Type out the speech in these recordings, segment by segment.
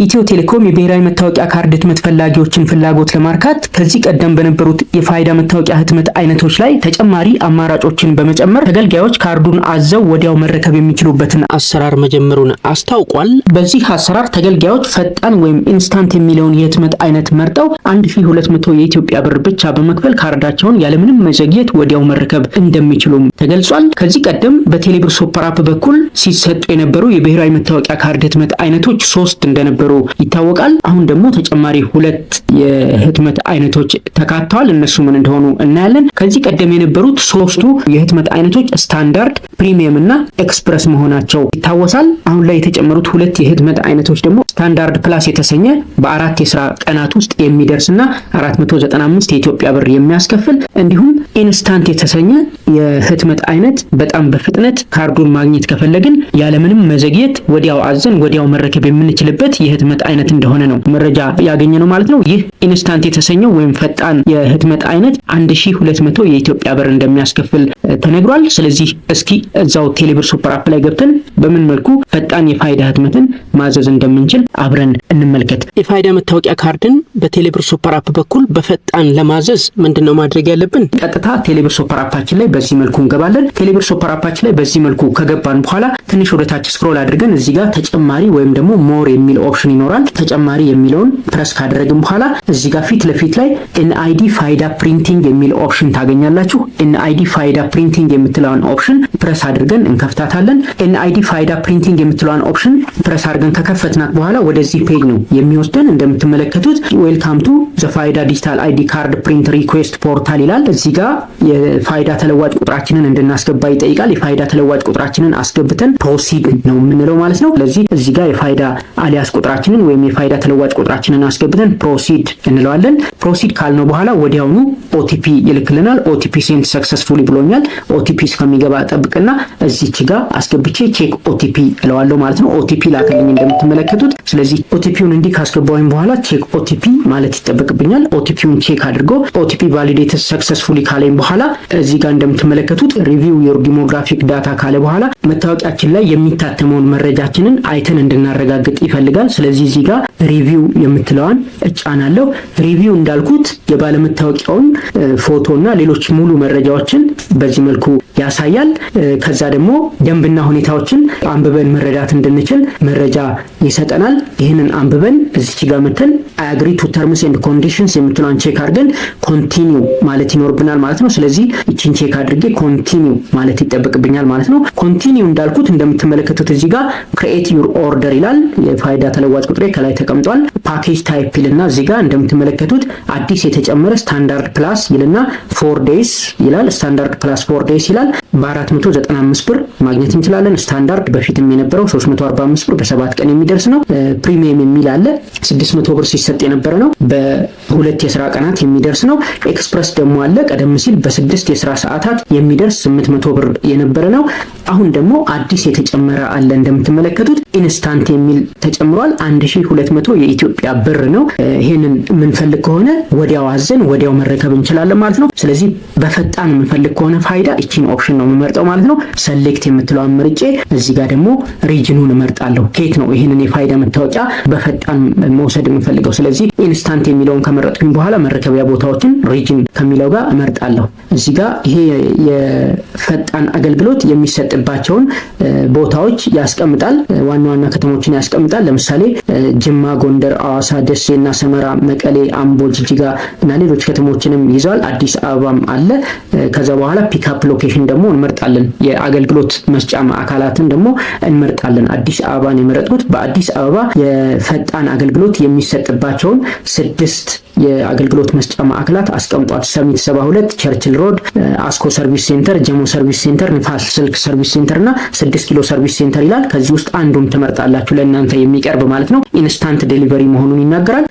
ኢትዮ ቴሌኮም የብሔራዊ መታወቂያ ካርድ ህትመት ፈላጊዎችን ፍላጎት ለማርካት ከዚህ ቀደም በነበሩት የፋይዳ መታወቂያ ህትመት አይነቶች ላይ ተጨማሪ አማራጮችን በመጨመር ተገልጋዮች ካርዱን አዘው ወዲያው መረከብ የሚችሉበትን አሰራር መጀመሩን አስታውቋል። በዚህ አሰራር ተገልጋዮች ፈጣን ወይም ኢንስታንት የሚለውን የህትመት አይነት መርጠው 1200 የኢትዮጵያ ብር ብቻ በመክፈል ካርዳቸውን ያለምንም መዘግየት ወዲያው መረከብ እንደሚችሉም ተገልጿል። ከዚህ ቀደም በቴሌብር ሱፐር አፕ በኩል ሲሰጡ የነበሩ የብሔራዊ መታወቂያ ካርድ ህትመት አይነቶች 3 እንደነበሩ ይታወቃል። አሁን ደግሞ ተጨማሪ 2 የህትመት አይነቶች ተካተዋል። እነሱ ምን እንደሆኑ እናያለን። ከዚህ ቀደም የነበሩት 3ቱ የህትመት አይነቶች ስታንዳርድ፣ ፕሪሚየም እና ኤክስፕረስ መሆናቸው ይታወሳል። አሁን ላይ የተጨመሩት 2 የህትመት አይነቶች ደግሞ ስታንዳርድ ፕላስ የተሰኘ በ4 የስራ ቀናት ውስጥ የሚደርስና 495 የኢትዮጵያ ብር የሚያስከፍል እንዲሁም ኢንስታንት የተሰኘ የህትመት አይነት በጣም በፍጥነት ካርዱን ማግኘት ከፈለግን ያለምንም መዘግየት ወዲያው አዘን ወዲያው መረከብ የምንችልበት የህትመት አይነት እንደሆነ ነው መረጃ ያገኘ ነው ማለት ነው። ይህ ኢንስታንት የተሰኘው ወይም ፈጣን የህትመት አይነት 1200 የኢትዮጵያ ብር እንደሚያስከፍል ተነግሯል። ስለዚህ እስኪ እዛው ቴሌብር ሱፐር አፕ ላይ ገብተን በምን መልኩ ፈጣን የፋይዳ ህትመትን ማዘዝ እንደምንችል አብረን እንመልከት። የፋይዳ መታወቂያ ካርድን በቴሌብር ሱፐር አፕ በኩል በፈጣን ለማዘዝ ምንድነው ማድረግ ያለብን? ቀጥታ ቴሌብር ሱፐር አፓችን ላይ በዚህ መልኩ እንገባለን። ቴሌብር ሱፐር አፓችን ላይ በዚህ መልኩ ከገባን በኋላ ትንሽ ወደ ታች ስክሮል አድርገን እዚህ ጋር ተጨማሪ ወይም ደግሞ ሞር የሚል ኦፕሽን ይኖራል። ተጨማሪ የሚለውን ፕረስ ካደረግን በኋላ እዚህ ጋር ፊት ለፊት ላይ ኤንአይዲ ፋይዳ ፕሪንቲንግ የሚል ኦፕሽን ታገኛላችሁ። ኤንአይዲ ፋይዳ ፕሪንቲንግ የምትለውን ኦፕሽን ፕረስ አድርገን እንከፍታታለን። ኤንአይዲ ፋይዳ ፕሪንቲንግ የምትለውን ኦፕሽን ፕረስ አድርገን ከከፈትናት በኋላ ወደዚህ ፔጅ ነው የሚወስደን። እንደምትመለከቱት ዌልካም ቱ ዘ ፋይዳ ዲጂታል አይዲ ካርድ ፕሪንት ሪኩዌስት ፖርታል ይላል። እዚህ ጋር የፋይዳ ተለዋጭ ቁጥራችንን እንድናስገባ ይጠይቃል። የፋይዳ ተለዋጭ ቁጥራችንን አስገብተን ፕሮሲድ ነው የምንለው ማለት ነው። ስለዚህ እዚህ ጋር የፋይዳ አሊያስ ቁጥራችንን ወይም የፋይዳ ተለዋጭ ቁጥራችንን አስገብተን ፕሮሲድ እንለዋለን። ፕሮሲድ ካልነው በኋላ ወዲያውኑ ኦቲፒ ይልክልናል። ኦቲፒ ሴንት ሰክሰስፉሊ ብሎኛል። ኦቲፒ እስከሚገባ ጠብቅና እዚች ጋር አስገብቼ ቼክ ኦቲፒ እለዋለሁ ማለት ነው። ኦቲፒ ላከልኝ እንደምትመለከቱት። ስለዚህ ኦቲፒውን እንዲህ ካስገባሁኝ በኋላ ቼክ ኦቲፒ ማለት ይጠበቅብኛል። ኦቲፒውን ቼክ አድርጎ ኦቲፒ ቫሊዴትድ ሰክሰስፉሊ ካለኝ በኋላ እዚህ ጋር እንደምትመለከቱት ሪቪው ዮር ዲሞግራፊክ ዳታ ካለ በኋላ መታወቂያችን ላይ የሚታተመውን መረጃችንን አይተን እንድናረጋግጥ ይፈልጋል። ስለዚህ እዚህ ጋር ሪቪው የምትለዋን እጫናለሁ። ሪቪው እንዳልኩት የባለመታወቂያውን ፎቶና ሌሎች ሙሉ መረጃዎችን በዚህ መልኩ ያሳያል። ከዛ ደግሞ ደንብና ሁኔታዎችን አንብበን መረዳት እንድንችል መረጃ ይሰጠናል። ይህንን አንብበን እዚች ጋር መተን አይ አግሪ ቱ ተርምስ ኤንድ ኮንዲሽንስ የምትለዋን ቼክ አድርገን ኮንቲኒው ማለት ይኖርብናል ማለት ነው። ስለዚህ እቺን ቼክ አድርጌ ኮንቲኒው ማለት ይጠበቅብኛል ማለት ነው። ኮንቲኒው እንዳልኩት እንደምትመለከቱት እዚህ ጋር ክሬኤት ዩር ኦርደር ይላል። የፋይዳ ተለዋጭ ቁጥሬ ከላይ ተቀምጧል። ፓኬጅ ታይፕ ይልና እዚህ ጋር እንደምትመለከቱት አዲስ የተጨመረ ስታንዳርድ ፕላስ ይልና 4 ዴይስ ይላል። ስታንዳርድ ፕላስ 4 ዴይስ ይላል። በ495 ብር ማግኘት እንችላለን። ስታንዳርድ በፊትም የነበረው 345 ብር በ7 ቀን የሚደርስ ነው። ፕሪሚየም የሚል አለ 600 ብር ሲሰጥ የነበረ ነው። በ2 የስራ ቀናት የሚደርስ ነው። ኤክስፕረስ ደግሞ አለ ቀደም ሲል በ6 የስራ ሰዓታት የሚደርስ 800 ብር የነበረ ነው። አሁን ደግሞ አዲስ የተጨመረ አለ እንደምትመለከቱት ኢንስታንት የሚል ተጨምሯል። 1200 የኢትዮጵያ ብር ነው። ይሄንን የምንፈልግ ከሆነ ወዲያው አዘን ወዲያው መረከብ እንችላለን ማለት ነው። ስለዚህ በፈጣን የምንፈልግ ከሆነ ፋይዳ እቺን ኦፕሽን ነው የምመርጠው ማለት ነው። ሰሌክት የምትለውን መርጬ እዚህ ጋር ደግሞ ሪጅኑን እመርጣለሁ። ከየት ነው ይሄንን የፋይዳ መታወቂያ በፈጣን መውሰድ የምፈልገው? ስለዚህ ኢንስታንት የሚለውን ከመረጥኩኝ በኋላ መረከቢያ ቦታዎችን ሪጅን ከሚለው ጋር እመርጣለሁ። እዚህ ጋር ይሄ የፈጣን አገልግሎት የሚሰጥባቸውን ቦታዎች ያስቀምጣል። ዋና ዋና ከተሞችን ያስቀምጣል። ለምሳሌ ጅማ፣ ጎንደር፣ አዋሳ፣ ደሴ እና ሰመራ፣ መቀሌ፣ አምቦ፣ ጅጅጋ እና ሌሎች ከተሞችንም ይዟል። አዲስ አበባም አለ። ከዛ በኋላ ፒክአፕ ሎኬሽን ደግሞ እንመርጣለን። የአገልግሎት መስጫ ማዕከላትን ደግሞ እንመርጣለን። አዲስ አበባን የመረጥኩት በአዲስ አበባ የፈጣን አገልግሎት የሚሰጥባቸውን 6 የአገልግሎት መስጫ ማዕከላት አስቀምጧል። ሰሚት 72፣ ቸርችል ሮድ፣ አስኮ ሰርቪስ ሴንተር፣ ጀሞ ሰርቪስ ሴንተር፣ ንፋስ ስልክ ሰርቪስ ሴንተር እና 6 ኪሎ ሰርቪስ ሴንተር ይላል። ከዚህ ውስጥ አንዱን ትመርጣላችሁ ለእናንተ የሚቀርብ ማለት ነው። ኢንስታንት ዴሊቨሪ መሆኑን ይናገራል።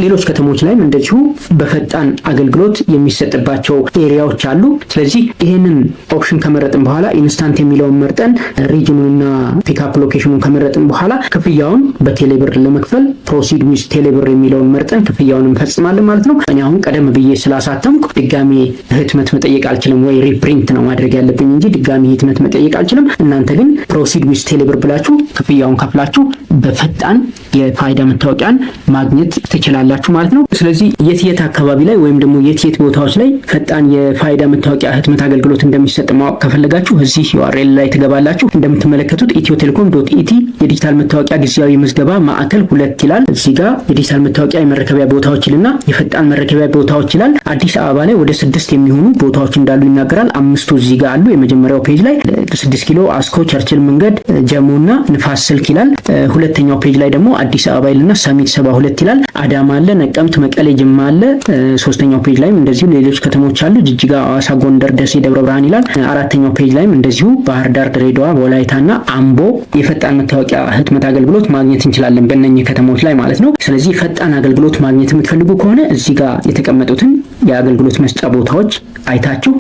ሌሎች ከተሞች ላይም እንደዚሁ በፈጣን አገልግሎት የሚሰጥባቸው ኤሪያዎች አሉ። ስለዚህ ይሄንን ኦፕሽን ከመረጥን በኋላ ኢንስታንት የሚለውን መርጠን ሪጅኑንና ፒክአፕ ሎኬሽኑን ከመረጥን በኋላ ክፍያውን በቴሌብር ለመክፈል ፕሮሲድ ዊዝ ቴሌብር የሚለውን መርጠን ክፍያውን እንፈጽማለን ማለት ነው። እኔ አሁን ቀደም ብዬ ስላሳተምኩ ድጋሚ ህትመት መጠየቅ አልችልም፣ ወይ ሪፕሪንት ነው ማድረግ ያለብኝ እንጂ ድጋሚ ህትመት መጠየቅ አልችልም። እናንተ ግን ፕሮሲድ ዊዝ ቴሌብር ብላችሁ ክፍያውን ከፍላችሁ በፈጣን የፋይዳ መታወቂያን ማግኘት ትችላላችሁ ማለት ነው። ስለዚህ የት አካባቢ ላይ ወይም ደግሞ የት ቦታዎች ላይ ፈጣን የፋይዳ መታወቂያ ህትመት አገልግሎት እንደሚሰጥ ማወቅ ከፈለጋችሁ እዚህ ዩአርኤል ላይ ትገባላችሁ። እንደምትመለከቱት ኢትዮቴሌኮም.ኢቲ የዲጂታል መታወቂያ ጊዜያዊ ምዝገባ ማዕከል 2 ይላል። እዚህ ጋር የዲጂታል መታወቂያ የመረከቢያ ቦታዎች ይልና የፈጣን መረከቢያ ቦታዎች ይላል። አዲስ አበባ ላይ ወደ 6 የሚሆኑ ቦታዎች እንዳሉ ይናገራል። 5ቱ እዚህ ጋር አሉ። የመጀመሪያው ፔጅ ላይ 6 ኪሎ አስኮ ቸርችል መንገድ ጀሞና ንፋስ ስልክ ይላል። ሁለተኛው ፔጅ ላይ ደግሞ አዲስ አበባ ይልና ሰሚት 72 ይላል። አዳማ አለ፣ ነቀምት፣ መቀሌ፣ ጅማ አለ። ሶስተኛው ፔጅ ላይም እንደዚሁ ሌሎች ከተሞች አሉ። ጅጅጋ፣ ሐዋሳ፣ ጎንደር፣ ደሴ፣ ደብረ ብርሃን ይላል። አራተኛው ፔጅ ላይም እንደዚሁ ባህር ዳር፣ ድሬዳዋ፣ ወላይታና አምቦ የፈጣን መታወቂያ ህትመት አገልግሎት ማግኘት እንችላለን በእነኚህ ከተሞች ላይ ማለት ነው። ስለዚህ ፈጣን አገልግሎት ማግኘት የምትፈልጉ ከሆነ እዚህ ጋር የተቀመጡትን የአገልግሎት መስጫ ቦታዎች አይታችሁ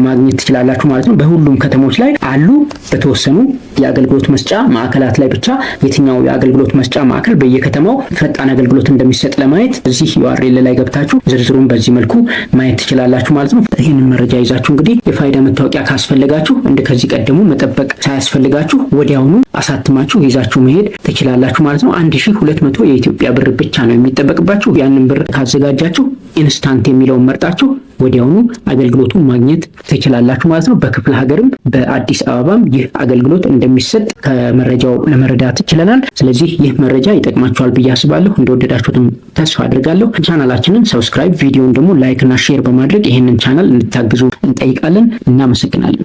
ማግኘት ትችላላችሁ ማለት ነው። በሁሉም ከተሞች ላይ አሉ። በተወሰኑ የአገልግሎት መስጫ ማዕከላት ላይ ብቻ የትኛው የአገልግሎት መስጫ ማዕከል በየከተማው ፈጣን አገልግሎት እንደሚሰጥ ለማየት እዚህ ዩአርኤል ላይ ገብታችሁ ዝርዝሩን በዚህ መልኩ ማየት ትችላላችሁ ማለት ነው። ይህንን መረጃ ይዛችሁ እንግዲህ የፋይዳ መታወቂያ ካስፈለጋችሁ ከዚህ ቀደሙ መጠበቅ ሳያስፈልጋችሁ ወዲያውኑ አሳትማችሁ ይዛችሁ መሄድ ትችላላችሁ ማለት ነው። 1200 የኢትዮጵያ ብር ብቻ ነው የሚጠበቅባችሁ። ያንን ብር ካዘጋጃችሁ ኢንስታንት የሚለውን መርጣችሁ ወዲያውኑ አገልግሎቱን ማግኘት ትችላላችሁ ማለት ነው። በክፍለ ሀገርም በአዲስ አበባም ይህ አገልግሎት እንደሚሰጥ ከመረጃው ለመረዳት ችለናል። ስለዚህ ይህ መረጃ ይጠቅማችኋል ብዬ አስባለሁ። እንደወደዳችሁትም ተስፋ አድርጋለሁ። ቻናላችንን ሰብስክራይብ፣ ቪዲዮውን ደግሞ ላይክ እና ሼር በማድረግ ይህንን ቻናል እንድታግዙ እንጠይቃለን። እናመሰግናለን።